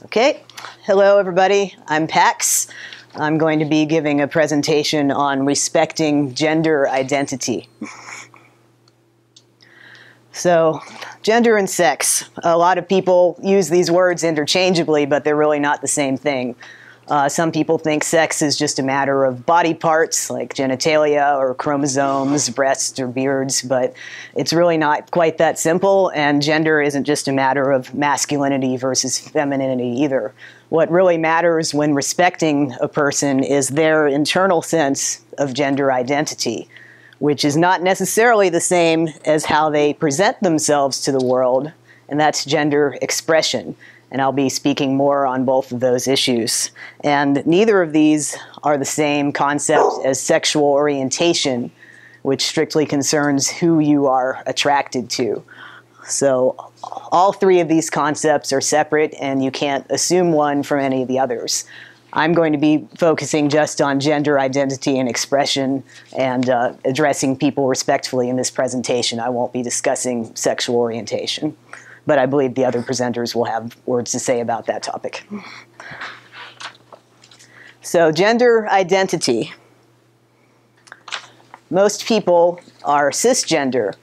Okay, hello everybody, I'm Pax. I'm going to be giving a presentation on respecting gender identity. So, gender and sex. A lot of people use these words interchangeably, but they're really not the same thing. Some people think sex is just a matter of body parts, like genitalia or chromosomes, breasts or beards, but it's really not quite that simple, and gender isn't just a matter of masculinity versus femininity either. What really matters when respecting a person is their internal sense of gender identity, which is not necessarily the same as how they present themselves to the world, and that's gender expression. And I'll be speaking more on both of those issues. And neither of these are the same concept as sexual orientation, which strictly concerns who you are attracted to. So all three of these concepts are separate, and you can't assume one from any of the others. I'm going to be focusing just on gender identity and expression and addressing people respectfully in this presentation. I won't be discussing sexual orientation, but I believe the other presenters will have words to say about that topic. So, gender identity. Most people are cisgender.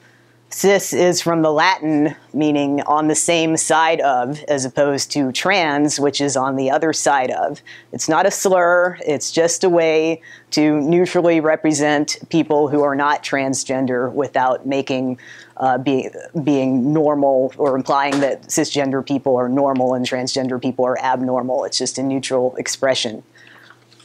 Cis is from the Latin, meaning on the same side of, as opposed to trans, which is on the other side of. It's not a slur, it's just a way to neutrally represent people who are not transgender without making being normal or implying that cisgender people are normal and transgender people are abnormal. It's just a neutral expression.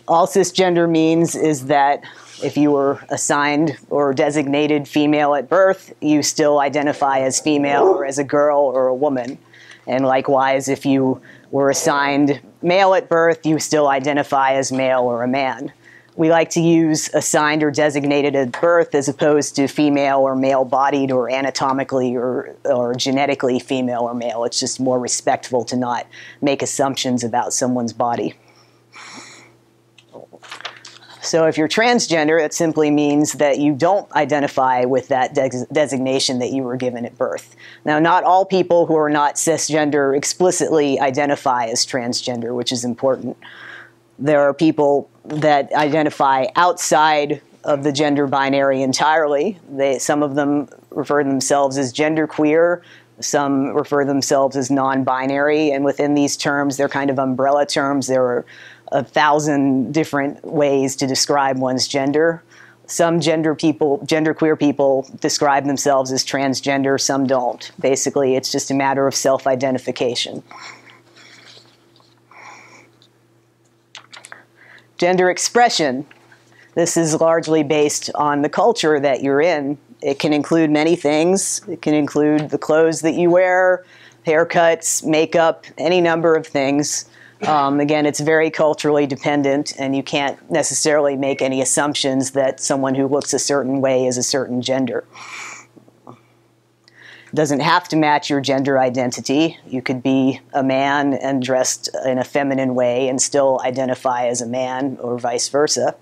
All cisgender means is that if you were assigned or designated female at birth, you still identify as female or as a girl or a woman. And likewise, if you were assigned male at birth, you still identify as male or a man. We like to use assigned or designated at birth as opposed to female or male-bodied or anatomically or genetically female or male. It's just more respectful to not make assumptions about someone's body. So if you're transgender, it simply means that you don't identify with that designation that you were given at birth. Now, not all people who are not cisgender explicitly identify as transgender, which is important. There are people that identify outside of the gender binary entirely. Some of them refer to themselves as genderqueer, some refer to themselves as non-binary, and within these terms, they're kind of umbrella terms. There are 1,000 different ways to describe one's gender. Some genderqueer people describe themselves as transgender, some don't. Basically, it's just a matter of self-identification. Gender expression. This is largely based on the culture that you're in. It can include many things. It can include the clothes that you wear, haircuts, makeup, any number of things. Again, it's very culturally dependent, and you can't necessarily make any assumptions that someone who looks a certain way is a certain gender. It doesn't have to match your gender identity. You could be a man and dressed in a feminine way and still identify as a man, or vice versa.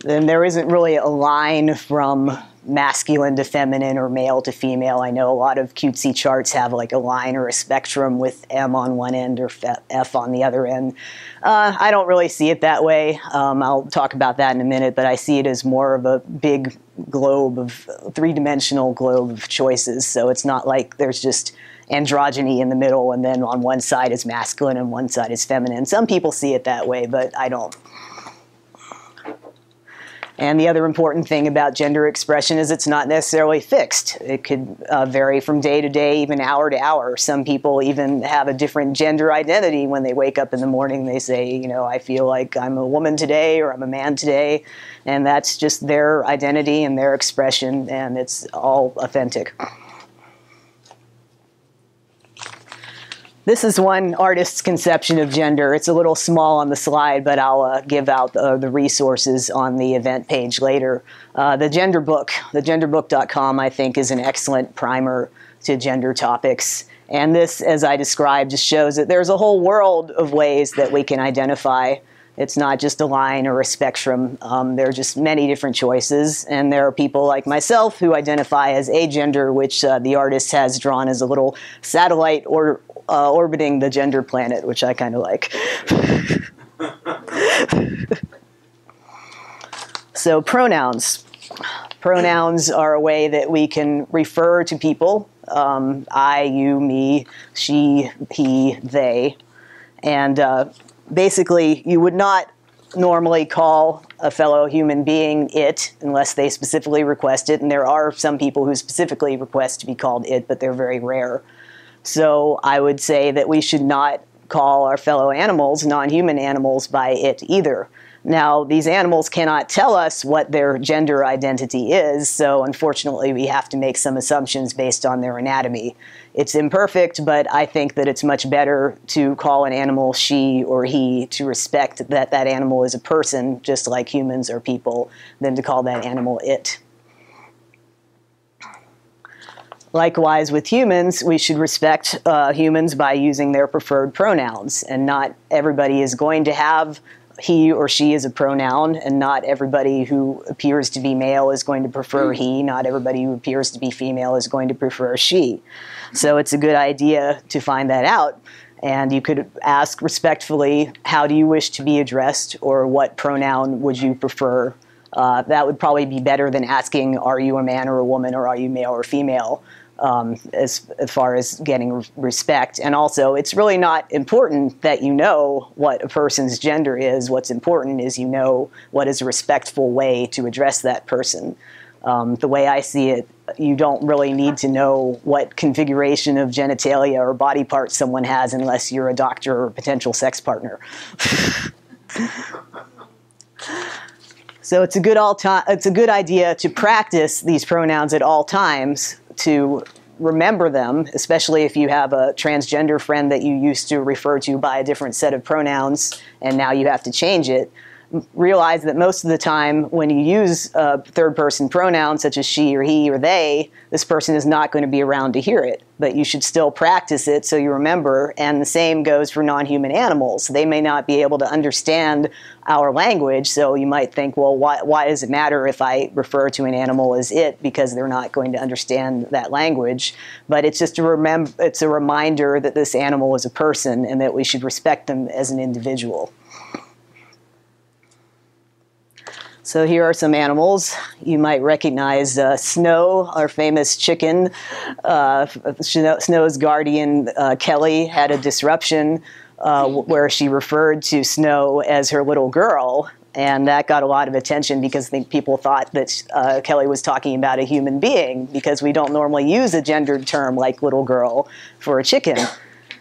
Then there isn't really a line from masculine to feminine or male to female. I know a lot of cutesy charts have like a line or a spectrum with M on one end or F on the other end. I don't really see it that way. I'll talk about that in a minute, but I see it as more of a big globe of three-dimensional globe of choices. So it's not like there's just androgyny in the middle and then on one side is masculine and one side is feminine. Some people see it that way, but I don't. And the other important thing about gender expression is it's not necessarily fixed. It could vary from day to day, even hour to hour. Some people even have a different gender identity when they wake up in the morning. They say, you know, I feel like I'm a woman today or I'm a man today. And that's just their identity and their expression, and it's all authentic. This is one artist's conception of gender. It's a little small on the slide, but I'll give out the resources on the event page later. The Gender Book, thegenderbook.com, I think, is an excellent primer to gender topics. And this, as I described, just shows that there's a whole world of ways that we can identify. It's not just a line or a spectrum. There are just many different choices. And there are people like myself who identify as agender, which the artist has drawn as a little satellite or orbiting the gender planet, which I kind of like. So pronouns. Pronouns are a way that we can refer to people. I, you, me, she, he, they. And basically, you would not normally call a fellow human being it unless they specifically request it. And there are some people who specifically request to be called it, but they're very rare. So I would say that we should not call our fellow animals, non-human animals, by it either. Now, these animals cannot tell us what their gender identity is, so unfortunately we have to make some assumptions based on their anatomy. It's imperfect, but I think that it's much better to call an animal she or he to respect that that animal is a person, just like humans are people, than to call that animal it. Likewise, with humans, we should respect humans by using their preferred pronouns, and not everybody is going to have he or she is a pronoun, and not everybody who appears to be male is going to prefer he, not everybody who appears to be female is going to prefer she. So it's a good idea to find that out, and you could ask respectfully, how do you wish to be addressed, or what pronoun would you prefer? That would probably be better than asking, are you a man or a woman, or are you male or female? As far as getting respect. And also, it's really not important that you know what a person's gender is. What's important is you know what is a respectful way to address that person. The way I see it, you don't really need to know what configuration of genitalia or body parts someone has unless you're a doctor or potential sex partner. So it's a good idea to practice these pronouns at all times, to remember them, especially if you have a transgender friend that you used to refer to by a different set of pronouns and now you have to change it. Realize that most of the time when you use third-person pronouns such as she or he or they, this person is not going to be around to hear it. But you should still practice it so you remember, and the same goes for non-human animals. They may not be able to understand our language, so you might think, well, why does it matter if I refer to an animal as it, because they're not going to understand that language. But it's just it's a reminder that this animal is a person and that we should respect them as an individual. So here are some animals. You might recognize Snow, our famous chicken. Snow's guardian, Kelly, had a disruption where she referred to Snow as her little girl. And that got a lot of attention because I think people thought that Kelly was talking about a human being, because we don't normally use a gendered term like little girl for a chicken.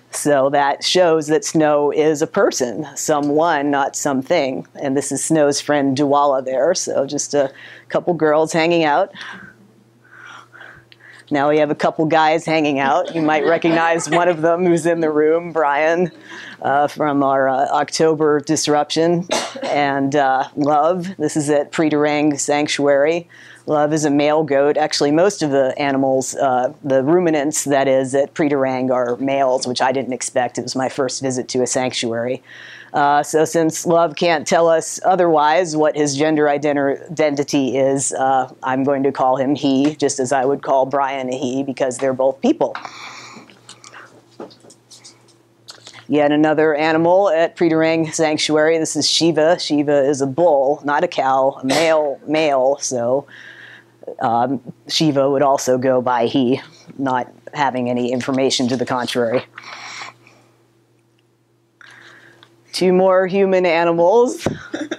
So that shows that Snow is a person, someone, not something. And this is Snow's friend Dualla there, so just a couple girls hanging out. Now we have a couple guys hanging out. You might recognize one of them who's in the room, Brian, from our October disruption. And Love, this is at Prederang Sanctuary. Love is a male goat. Actually, most of the animals, the ruminants, that is, at Prederang are males, which I didn't expect. It was my first visit to a sanctuary. So since Love can't tell us otherwise what his gender identity is, I'm going to call him he, just as I would call Brian a he, because they're both people. Yet another animal at Prederang Sanctuary. This is Shiva. Shiva is a bull, not a cow, a male, so Shiva would also go by he, not having any information to the contrary. Two more human animals.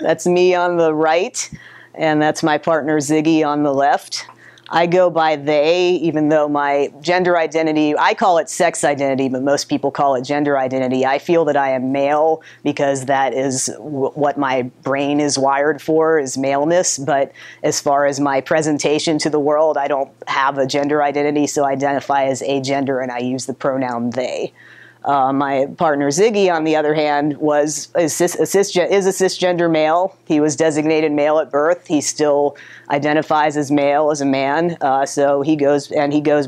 That's me on the right, and that's my partner Ziggy on the left. I go by they, even though my gender identity, I call it sex identity, but most people call it gender identity. I feel that I am male because that is what my brain is wired for, is maleness. But as far as my presentation to the world, I don't have a gender identity, so I identify as agender, and I use the pronoun they. My partner Ziggy, on the other hand, is a cisgender male. He was designated male at birth. He still identifies as male, as a man. So he goes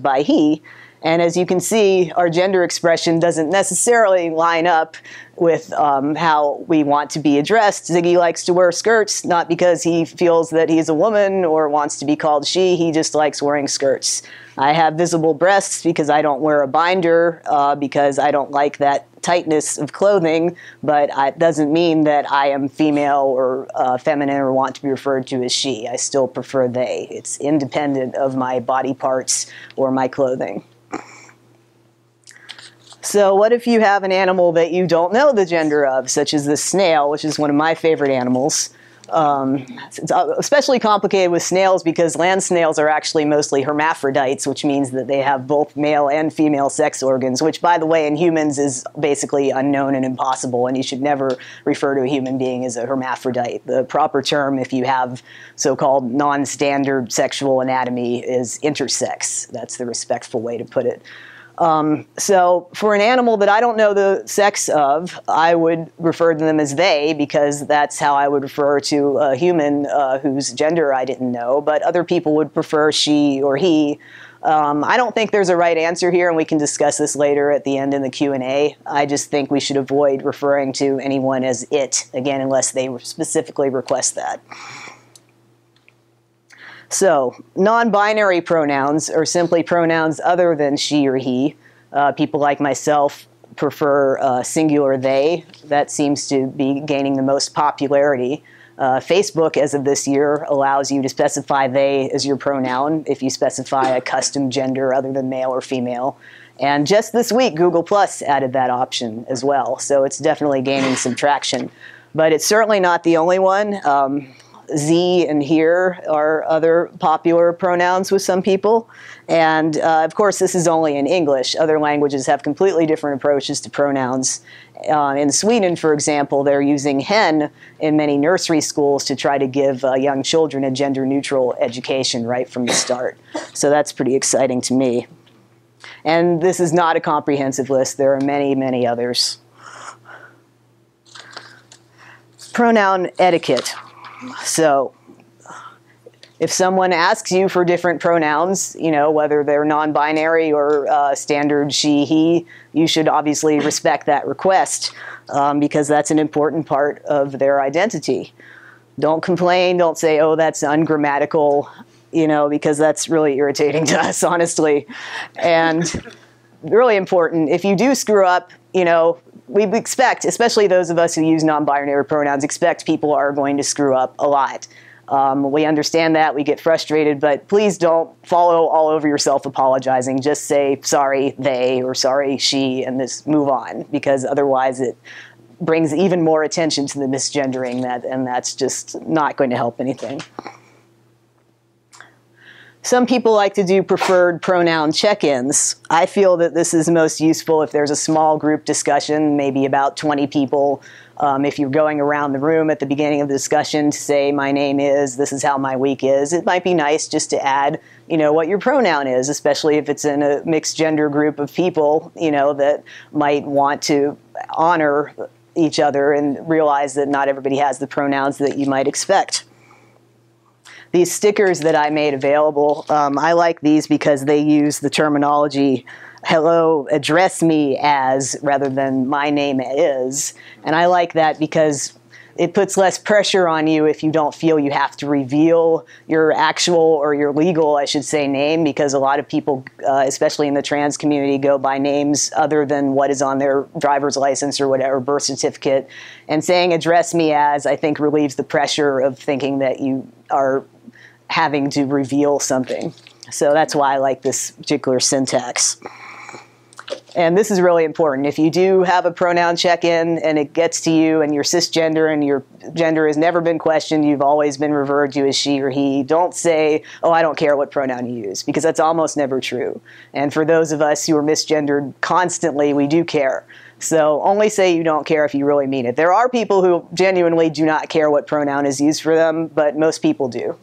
by he. And as you can see, our gender expression doesn't necessarily line up with how we want to be addressed. Ziggy likes to wear skirts, not because he feels that he's a woman or wants to be called she, he just likes wearing skirts. I have visible breasts because I don't wear a binder, because I don't like that tightness of clothing, but it doesn't mean that I am female or feminine or want to be referred to as she. I still prefer they. It's independent of my body parts or my clothing. So what if you have an animal that you don't know the gender of, such as this snail, which is one of my favorite animals? It's especially complicated with snails because land snails are actually mostly hermaphrodites, which means that they have both male and female sex organs, which, by the way, in humans is basically unknown and impossible, and you should never refer to a human being as a hermaphrodite. The proper term, if you have so-called non-standard sexual anatomy, is intersex. That's the respectful way to put it. So for an animal that I don't know the sex of, I would refer to them as they, because that's how I would refer to a human whose gender I didn't know, but other people would prefer she or he. I don't think there's a right answer here, and we can discuss this later at the end in the Q&A. I just think we should avoid referring to anyone as it, again, unless they specifically request that. So, non-binary pronouns are simply pronouns other than she or he. People like myself prefer singular they. That seems to be gaining the most popularity. Facebook, as of this year, allows you to specify they as your pronoun if you specify a custom gender other than male or female. And just this week, Google Plus added that option as well. So it's definitely gaining some traction. But it's certainly not the only one. Z and here are other popular pronouns with some people. And of course, this is only in English. Other languages have completely different approaches to pronouns. In Sweden, for example, they're using hen in many nursery schools to try to give young children a gender-neutral education right from the start. So that's pretty exciting to me. And this is not a comprehensive list. There are many, many others. Pronoun etiquette. So if someone asks you for different pronouns, you know, whether they're non-binary or standard she, he, you should obviously respect that request because that's an important part of their identity. Don't complain. Don't say, oh, that's ungrammatical, you know, because that's really irritating to us, honestly. And really important, if you do screw up, you know, we expect, especially those of us who use non-binary pronouns, expect people are going to screw up a lot. We understand that, we get frustrated, but please don't follow all over yourself apologizing. Just say, sorry, they, or sorry, she, and just move on, because otherwise it brings even more attention to the misgendering, and that's just not going to help anything. Some people like to do preferred pronoun check-ins. I feel that this is most useful if there's a small group discussion, maybe about 20 people. If you're going around the room at the beginning of the discussion to say, my name is, this is how my week is, it might be nice just to add, you know, what your pronoun is, especially if it's in a mixed gender group of people, you know, that might want to honor each other and realize that not everybody has the pronouns that you might expect. These stickers that I made available, I like these because they use the terminology, hello, address me as, rather than my name is. And I like that because it puts less pressure on you if you don't feel you have to reveal your actual, or your legal, I should say, name, because a lot of people, especially in the trans community, go by names other than what is on their driver's license or whatever, birth certificate. And saying address me as, I think, relieves the pressure of thinking that you are having to reveal something. So that's why I like this particular syntax. And this is really important. If you do have a pronoun check-in and it gets to you and you're cisgender and your gender has never been questioned, you've always been referred to as she or he, don't say, oh, I don't care what pronoun you use, because that's almost never true. And for those of us who are misgendered constantly, we do care. So only say you don't care if you really mean it. There are people who genuinely do not care what pronoun is used for them, but most people do.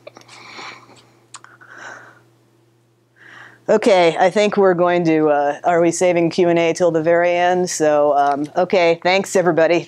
Okay, I think we're going to, are we saving Q&A till the very end? So, okay, thanks everybody.